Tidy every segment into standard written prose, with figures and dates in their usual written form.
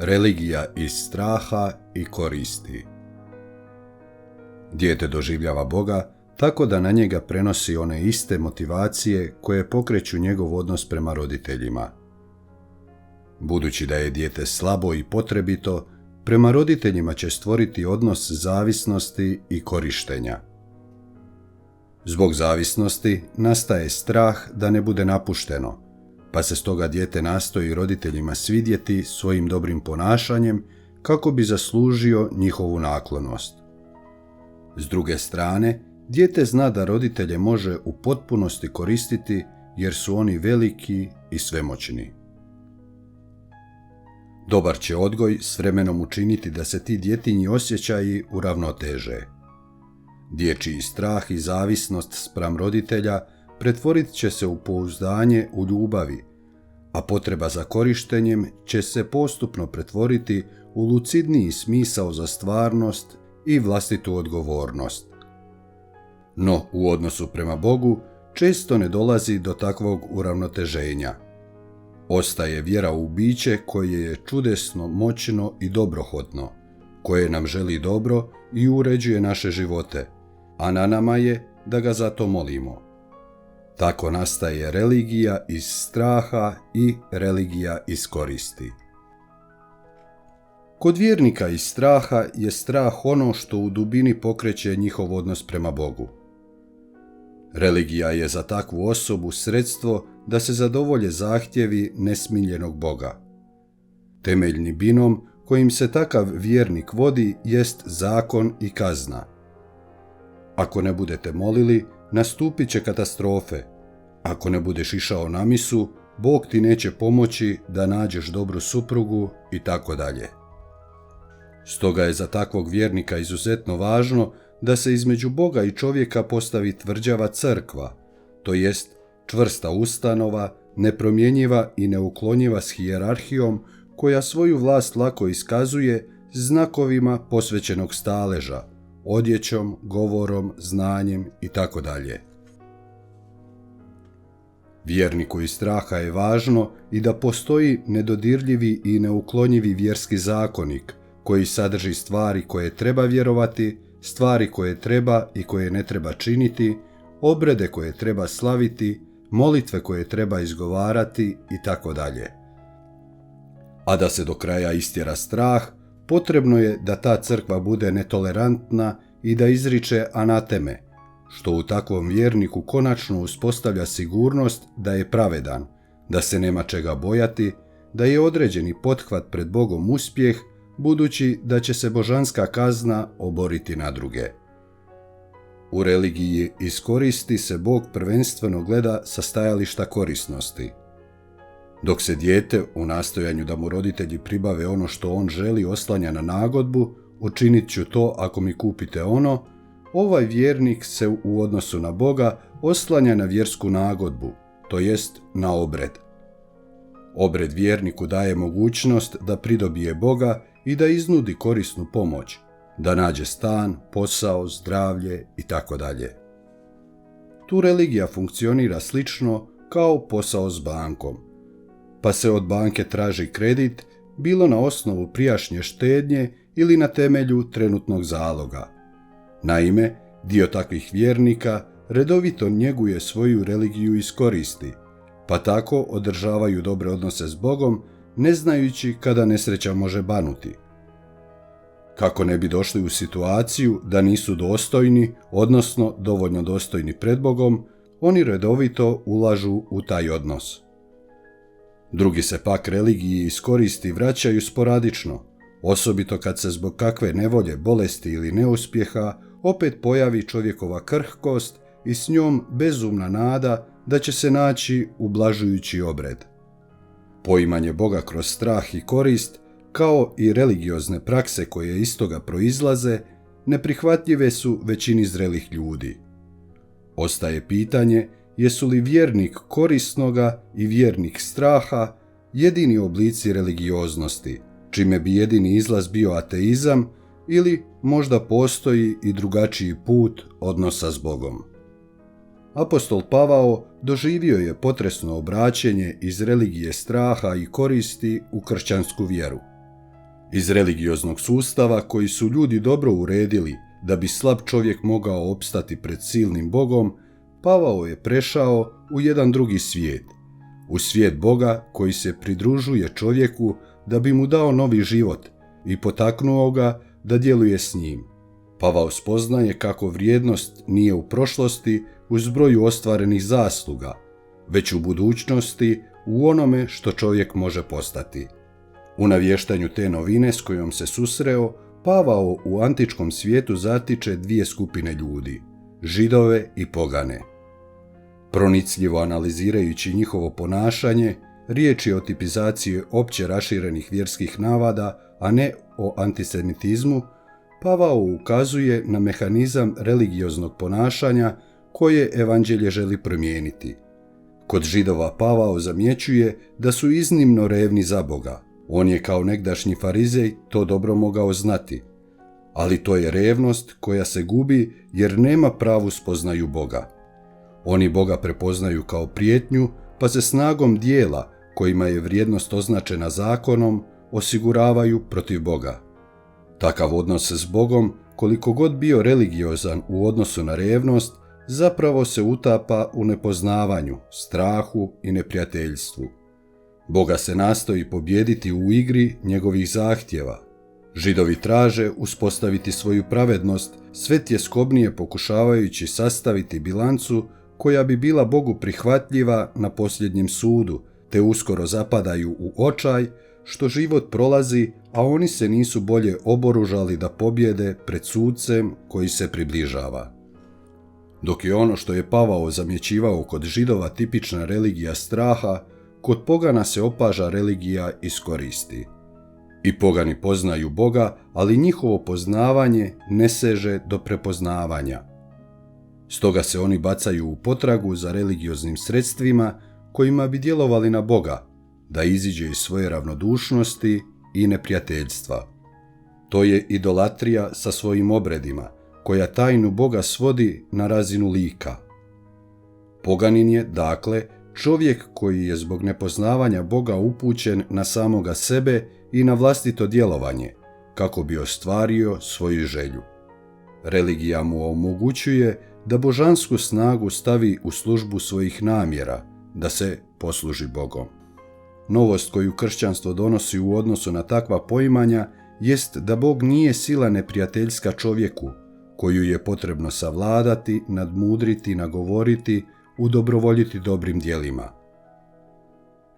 Religija iz straha i koristi. Dijete doživljava Boga tako da na njega prenosi one iste motivacije koje pokreću njegov odnos prema roditeljima. Budući da je dijete slabo i potrebito, prema roditeljima će stvoriti odnos zavisnosti i korištenja. Zbog zavisnosti nastaje strah da ne bude napušteno, pa se stoga dijete nastoji roditeljima svidjeti svojim dobrim ponašanjem kako bi zaslužio njihovu naklonost. S druge strane, dijete zna da roditelje može u potpunosti koristiti jer su oni veliki i svemoćni. Dobar će odgoj s vremenom učiniti da se ti djetinji osjećaji uravnoteže. Dječji strah i zavisnost spram roditelja pretvorit će se u pouzdanje u ljubavi, a potreba za korištenjem će se postupno pretvoriti u lucidniji smisao za stvarnost i vlastitu odgovornost. No, u odnosu prema Bogu često ne dolazi do takvog uravnoteženja. Ostaje vjera u biće koje je čudesno, moćno i dobrohotno, koje nam želi dobro i uređuje naše živote, a na nama je da ga zato molimo. Tako nastaje religija iz straha i religija iz koristi. Kod vjernika iz straha je strah ono što u dubini pokreće njihov odnos prema Bogu. Religija je za takvu osobu sredstvo da se zadovolje zahtjevi nesmiljenog Boga. Temeljni binom kojim se takav vjernik vodi jest zakon i kazna. Ako ne budete molili, nastupit će katastrofe. Ako ne budeš išao na misu, Bog ti neće pomoći da nađeš dobru suprugu i tako dalje. Stoga je za takvog vjernika izuzetno važno da se između Boga i čovjeka postavi tvrđava crkva, to jest čvrsta ustanova, nepromjenjiva i neuklonjiva s hijerarhijom koja svoju vlast lako iskazuje znakovima posvećenog staleža, odjećom, govorom, znanjem itd. Vjerniku iz straha je važno i da postoji nedodirljivi i neuklonjivi vjerski zakonik koji sadrži stvari koje treba vjerovati, stvari koje treba i koje ne treba činiti, obrede koje treba slaviti, molitve koje treba izgovarati itd. A da se do kraja istjera strah, potrebno je da ta crkva bude netolerantna i da izriče anateme, što u takvom vjerniku konačno uspostavlja sigurnost da je pravedan, da se nema čega bojati, da je određeni pothvat pred Bogom uspjeh, budući da će se božanska kazna oboriti na druge. U religiji iz koristi se Bog prvenstveno gleda sa stajališta korisnosti. Dok se dijete, u nastojanju da mu roditelji pribave ono što on želi, oslanja na nagodbu, učinit ću to ako mi kupite ono, ovaj vjernik se u odnosu na Boga oslanja na vjersku nagodbu, to jest na obred. Obred vjerniku daje mogućnost da pridobije Boga i da iznudi korisnu pomoć, da nađe stan, posao, zdravlje itd. Tu religija funkcionira slično kao posao s bankom, pa se od banke traži kredit bilo na osnovu prijašnje štednje ili na temelju trenutnog zaloga. Naime, dio takvih vjernika redovito njeguje svoju religiju iz koristi, pa tako održavaju dobre odnose s Bogom, ne znajući kada nesreća može banuti. Kako ne bi došli u situaciju da nisu dostojni, odnosno dovoljno dostojni pred Bogom, oni redovito ulažu u taj odnos. Drugi se pak religiji iz koristi vraćaju sporadično, osobito kad se zbog kakve nevolje, bolesti ili neuspjeha opet pojavi čovjekova krhkost i s njom bezumna nada da će se naći ublažujući obred. Poimanje Boga kroz strah i korist, kao i religiozne prakse koje iz toga proizlaze, neprihvatljive su većini zrelih ljudi. Ostaje pitanje jesu li vjernik korisnoga i vjernik straha jedini oblici religioznosti, čime bi jedini izlaz bio ateizam, ili možda postoji i drugačiji put odnosa s Bogom. Apostol Pavao doživio je potresno obraćenje iz religije straha i koristi u kršćansku vjeru. Iz religioznog sustava koji su ljudi dobro uredili da bi slab čovjek mogao opstati pred silnim Bogom, Pavao je prešao u jedan drugi svijet, u svijet Boga koji se pridružuje čovjeku da bi mu dao novi život i potaknuo ga da djeluje s njim. Pavao spoznaje kako vrijednost nije u prošlosti u zbroju ostvarenih zasluga, već u budućnosti u onome što čovjek može postati. U navještanju te novine s kojom se susreo, Pavao u antičkom svijetu zatiče dvije skupine ljudi, Židove i pogane. Pronicljivo analizirajući njihovo ponašanje, riječ je o tipizaciji opće raširenih vjerskih navada, a ne o antisemitizmu, Pavao ukazuje na mehanizam religioznog ponašanja koje evanđelje želi promijeniti. Kod Židova Pavao zamjećuje da su iznimno revni za Boga. On je kao negdašnji farizej to dobro mogao znati. Ali to je revnost koja se gubi jer nema pravu spoznaju Boga. Oni Boga prepoznaju kao prijetnju, pa se snagom dijela, kojima je vrijednost označena zakonom, osiguravaju protiv Boga. Takav odnos s Bogom, koliko god bio religiozan u odnosu na revnost, zapravo se utapa u nepoznavanju, strahu i neprijateljstvu. Boga se nastoji pobijediti u igri njegovih zahtjeva. Židovi traže uspostaviti svoju pravednost, sve tjeskobnije pokušavajući sastaviti bilancu koja bi bila Bogu prihvatljiva na posljednjem sudu, te uskoro zapadaju u očaj što život prolazi, a oni se nisu bolje oboružali da pobjede pred sucem koji se približava. Dok je ono što je Pavao zamjećivao kod Židova tipična religija straha, kod pogana se opaža religija iskoristi. I pogani poznaju Boga, ali njihovo poznavanje ne seže do prepoznavanja. Stoga se oni bacaju u potragu za religioznim sredstvima kojima bi djelovali na Boga, da iziđe iz svoje ravnodušnosti i neprijateljstva. To je idolatrija sa svojim obredima, koja tajnu Boga svodi na razinu lika. Poganin je, dakle, čovjek koji je zbog nepoznavanja Boga upućen na samoga sebe i na vlastito djelovanje, kako bi ostvario svoju želju. Religija mu omogućuje da božansku snagu stavi u službu svojih namjera, da se posluži Bogom. Novost koju kršćanstvo donosi u odnosu na takva poimanja jest da Bog nije sila neprijateljska čovjeku, koju je potrebno savladati, nadmudriti, nagovoriti, udobrovoljiti dobrim djelima.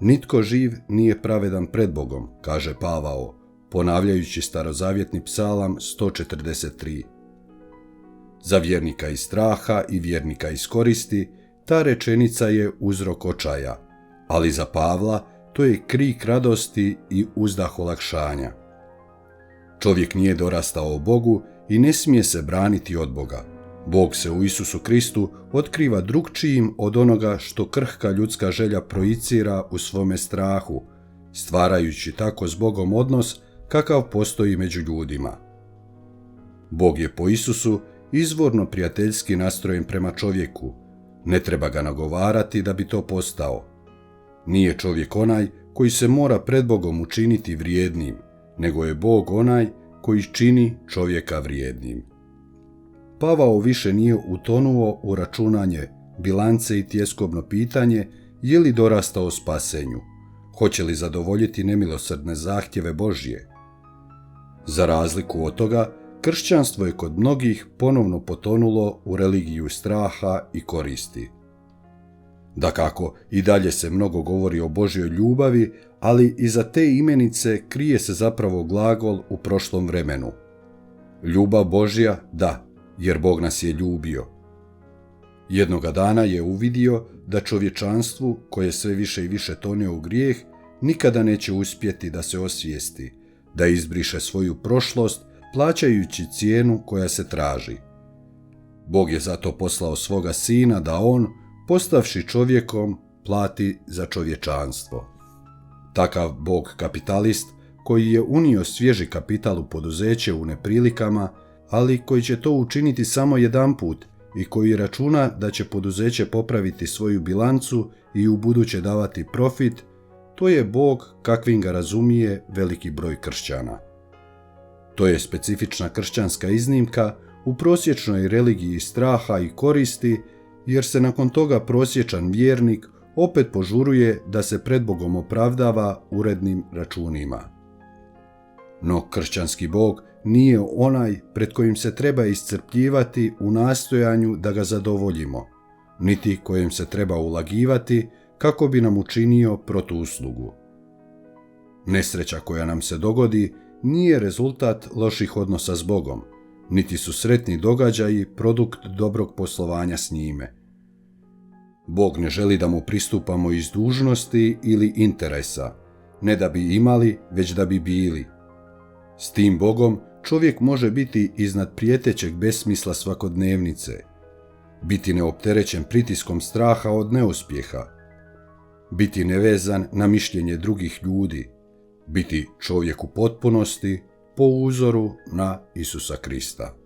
Nitko živ nije pravedan pred Bogom, kaže Pavao, ponavljajući starozavjetni psalam 143. Za vjernika iz straha i vjernika iz koristi, ta rečenica je uzrok očaja, ali za Pavla to je krik radosti i uzdah olakšanja. Čovjek nije dorastao Bogu i ne smije se braniti od Boga. Bog se u Isusu Kristu otkriva drukčijim od onoga što krhka ljudska želja projicira u svome strahu, stvarajući tako s Bogom odnos kakav postoji među ljudima. Bog je po Isusu izvorno prijateljski nastrojen prema čovjeku. Ne treba ga nagovarati da bi to postao. Nije čovjek onaj koji se mora pred Bogom učiniti vrijednim, nego je Bog onaj koji čini čovjeka vrijednim. Pavao više nije utonuo u računanje, bilance i tjeskobno pitanje je li dorastao spasenju, hoće li zadovoljiti nemilosrdne zahtjeve Božje. Za razliku od toga, kršćanstvo je kod mnogih ponovno potonulo u religiju straha i koristi. Dakako, i dalje se mnogo govori o Božjoj ljubavi, ali iza te imenice krije se zapravo glagol u prošlom vremenu. Ljubav Božja, da, jer Bog nas je ljubio. Jednoga dana je uvidio da čovječanstvu, koje sve više i više tone u grijeh, nikada neće uspjeti da se osvijesti, da izbriše svoju prošlost, plaćajući cijenu koja se traži. Bog je zato poslao svoga sina da on, postavši čovjekom, plati za čovječanstvo. Takav Bog kapitalist, koji je unio svježi kapital u poduzeće u neprilikama, ali koji će to učiniti samo jedanput i koji računa da će poduzeće popraviti svoju bilancu i ubuduće davati profit, to je Bog kakvim ga razumije veliki broj kršćana. To je specifična kršćanska iznimka u prosječnoj religiji straha i koristi, jer se nakon toga prosječan vjernik opet požuruje da se pred Bogom opravdava urednim računima. No kršćanski Bog nije onaj pred kojim se treba iscrpljivati u nastojanju da ga zadovoljimo, niti kojem se treba ulagivati kako bi nam učinio protuuslugu. Nesreća koja nam se dogodi nije rezultat loših odnosa s Bogom, niti su sretni događaji produkt dobrog poslovanja s njime. Bog ne želi da mu pristupamo iz dužnosti ili interesa, ne da bi imali, već da bi bili. S tim Bogom čovjek može biti iznad prijetećeg besmisla svakodnevnice, biti neopterećen pritiskom straha od neuspjeha, biti nevezan na mišljenje drugih ljudi, biti čovjek u potpunosti po uzoru na Isusa Krista.